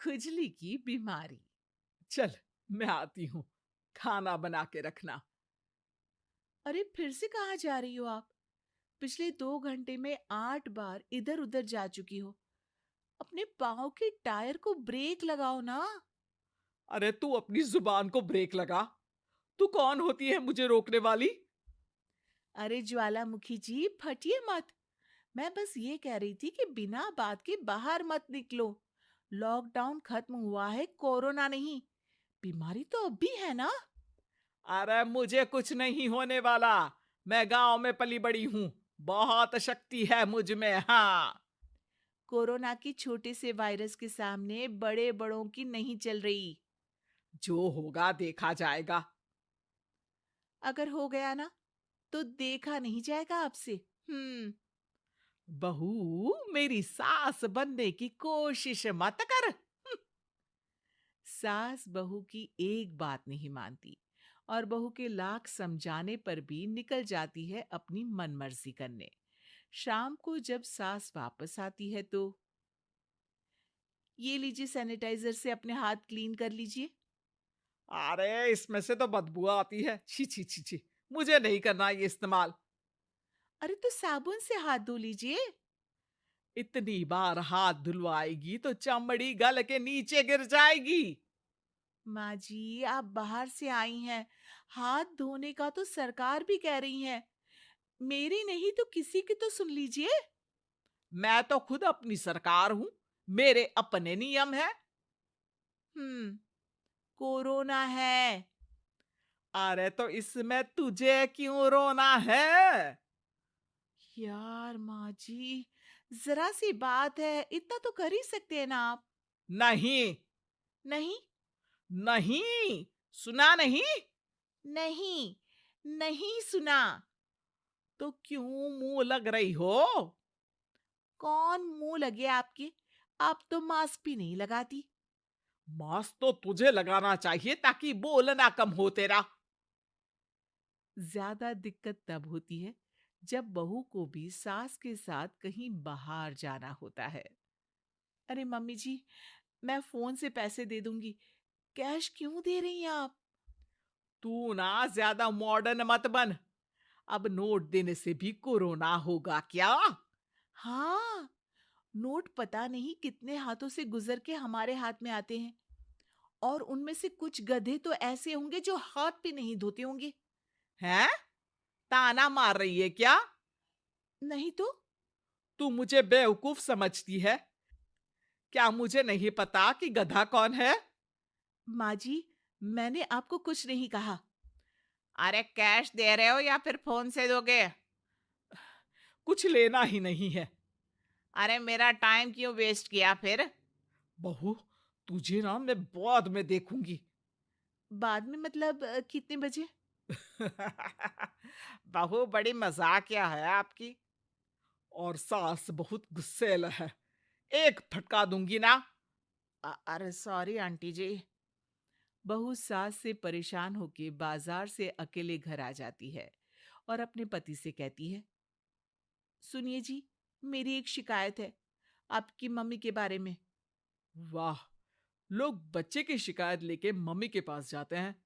खुजली की बीमारी। चल, मैं आती हूँ, खाना बना के रखना। अरे फिर से कहाँ जा रही हो आप? पिछले 2 घंटे में 8 बार इधर उधर जा चुकी हो। अपने पाँव के टायर को ब्रेक लगाओ ना। अरे तू अपनी जुबान को ब्रेक लगा। तू कौन होती है मुझे रोकने वाली? अरे ज्वालामुखी जी, फटिए मत। मैं बस ये कह रही थी कि बिना बात के बाहर मत निकलो। लॉकडाउन खत्म हुआ है, कोरोना नहीं। बीमारी तो अब भी है ना। अरे मुझे कुछ नहीं होने वाला। मैं गांव में पली बड़ी हूँ। बहुत शक्ति है मुझ में, हाँ। कोरोना के छोटे से वायरस के सामने बड़े बड़ों की नहीं चल रही। जो होगा देखा जाएगा। अगर हो गया ना, तो देखा नहीं जाएगा आपसे। हम्म। बहू, मेरी सास बनने की कोशिश मत कर। सास बहू की एक बात नहीं मानती और बहू के लाख समझाने पर भी निकल जाती है अपनी मनमर्जी करने। शाम को जब सास वापस आती है तो, ये लीजिए सैनिटाइजर से अपने हाथ क्लीन कर लीजिए। अरे इसमें से तो बदबू आती है, छी छी छी छी। मुझे नहीं करना ये इस्तेमाल। अरे तो साबुन से हाथ धो लीजिए। इतनी बार हाथ धुलवाएगी तो चमड़ी गल के नीचे गिर जाएगी। माँ जी, आप बाहर से आई हैं। हाथ धोने का तो सरकार भी कह रही है। मेरी नहीं तो किसी की तो सुन लीजिए। मैं तो खुद अपनी सरकार हूं। मेरे अपने नियम है। हम्म। कोरोना है। अरे तो इसमें तुझे क्यों रोना है? यार माँ जी, जरा सी बात है, इतना तो कर ही सकते हैं ना आप। नहीं। नहीं। नहीं। सुना नहीं? नहीं। नहीं सुना। तो क्यों मुंह लग रही हो? कौन मुंह लगे आपके? आप तो मास्क भी नहीं लगाती। मास्क तो तुझे लगाना चाहिए ताकि बोलना कम हो तेरा। ज्यादा दिक्कत तब होती है जब बहू को भी सास के साथ कहीं बाहर जाना होता है। अरे मम्मी जी, मैं फोन से पैसे दे दूंगी। कैश क्यों दे रही हैं आप? तू ना ज्यादा मॉडर्न मत बन। अब नोट देने से भी कोरोना होगा क्या? हाँ, नोट पता नहीं कितने हाथों से गुजर के हमारे हाथ में आते हैं। और उनमें से कुछ गधे तो ऐसे होंगे जो हाथ भी नहीं धोते होंगे। हैं? ताना मार रही है क्या? नहीं तो। तू मुझे बेवकूफ समझती है? क्या मुझे नहीं पता कि गधा कौन है? माँ जी, मैंने आपको कुछ नहीं कहा। अरे कैश दे रहे हो या फिर फोन से दोगे? कुछ लेना ही नहीं है। अरे मेरा टाइम क्यों वेस्ट किया फिर? बहू, तुझे ना मैं बाद में देखूंगी। बाद में मतलब कितने बजे? बहू बड़ी मजाकिया है आपकी। और सास बहुत गुस्सेल है। एक फटका दूंगी ना। अरे सॉरी आंटी जी। बहू सास से परेशान होके बाजार से अकेले घर आ जाती है और अपने पति से कहती है, सुनिए जी, मेरी एक शिकायत है आपकी मम्मी के बारे में। वाह, लोग बच्चे की शिकायत लेके मम्मी के पास जाते हैं।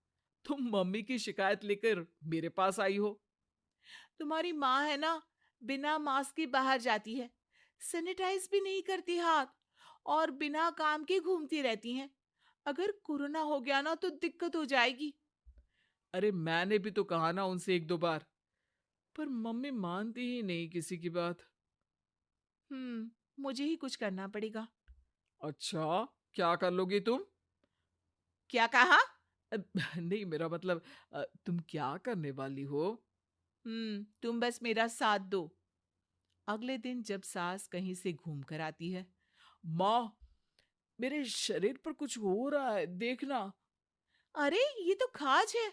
तुम मम्मी की शिकायत लेकर मेरे पास आई हो। तुम्हारी माँ है ना, बिना मास्क के बाहर जाती है, सैनिटाइज भी नहीं करती हाथ, और बिना काम के घूमती रहती हैं। अगर कोरोना हो गया ना तो दिक्कत हो जाएगी। अरे मैंने भी तो कहा ना उनसे एक दो बार, पर मम्मी मानती ही नहीं किसी की बात। मुझे ही कुछ करना पड़ेगा। अच्छा, क्या कर लोगी तुम? क्या कहा? नहीं, मेरा मतलब तुम क्या करने वाली हो? तुम बस मेरा साथ दो। अगले दिन जब सास कहीं से घूम कर आती है। माँ, मेरे शरीर पर कुछ हो रहा है, देखना। अरे ये तो खाज है।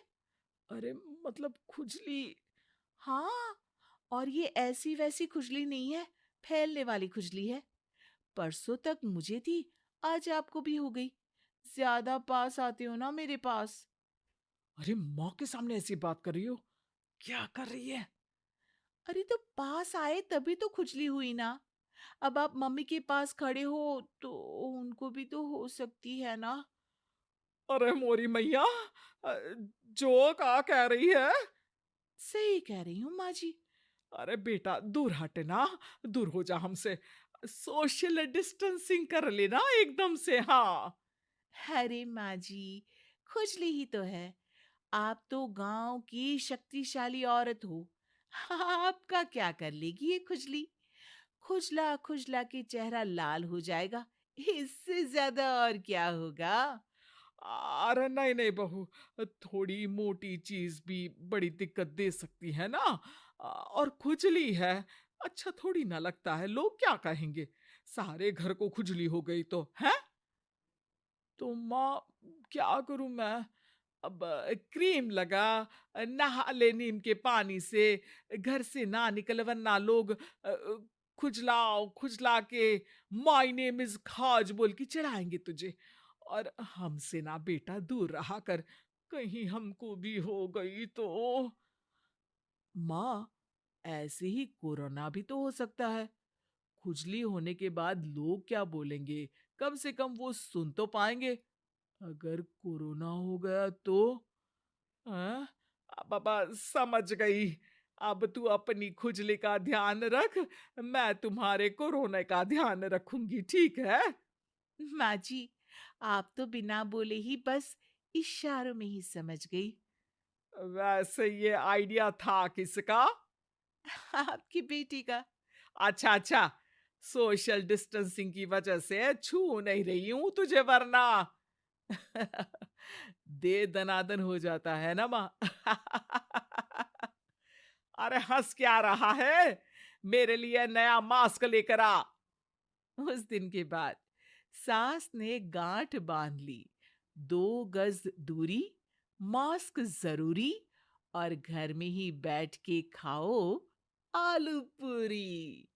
अरे मतलब खुजली। हाँ, और ये ऐसी वैसी खुजली नहीं है, फैलने वाली खुजली है। परसों तक मुझे थी, आज आपको भी हो गई। ज्यादा पास आते हो ना मेरे पास। अरे माँ के सामने ऐसी बात कर रही हो? क्या कर रही है? अरे तो पास आए तभी तो खुजली हुई ना। अब आप मम्मी के पास खड़े हो तो उनको भी तो हो सकती है ना। अरे मोरी मैया, जो का कह रही है? सही कह रही हूँ माँ जी। अरे बेटा दूर हट ना, दूर हो जा हमसे। सोशल डिस्टेंसिंग कर लेना एकदम से। हाँ। अरे माँ जी, खुजली ही तो है। आप तो गांव की शक्तिशाली औरत हो। आपका क्या कर लेगी ये खुजली? खुजला खुजला के चेहरा लाल हो जाएगा। इससे ज्यादा और क्या होगा? अरे नहीं नहीं बहू, थोड़ी मोटी चीज भी बड़ी दिक्कत दे सकती है ना। और खुजली है, अच्छा थोड़ी ना लगता है, लोग क्या कहेंगे? सारे घर को खुजली हो गई तो है। तो माँ, क्या करूं मैं? अब क्रीम लगा, नहा ले नीम के पानी से, घर से ना निकल वरना लोग खुजलाओ खुजला के माय नेम इज खाज बोल के चढ़ाएंगे तुझे। और हमसे ना बेटा दूर रहा कर, कहीं हमको भी हो गई तो। माँ, ऐसे ही कोरोना भी तो हो सकता है। खुजली होने के बाद लोग क्या बोलेंगे? कम से कम वो सुन तो पाएंगे। अगर कोरोना हो गया तो? हाँ, बाबा समझ गई। अब तू अपनी खुजली का ध्यान रख, मैं तुम्हारे कोरोना का ध्यान रखूंगी, ठीक है? माँ जी, आप तो बिना बोले ही बस इशारों में ही समझ गई। वैसे ये आइडिया था किसका? आपकी बेटी का। अच्छा अच्छा, सोशल डिस्टेंसिंग की वजह से छू नहीं रही हूं तुझे वरना। दे दनादन हो जाता है ना माँ। अरे हंस क्या रहा है? मेरे लिए नया मास्क लेकर आ। उस दिन के बाद सास ने गांठ बांध ली। 2 गज दूरी, मास्क जरूरी, और घर में ही बैठ के खाओ आलू पूरी।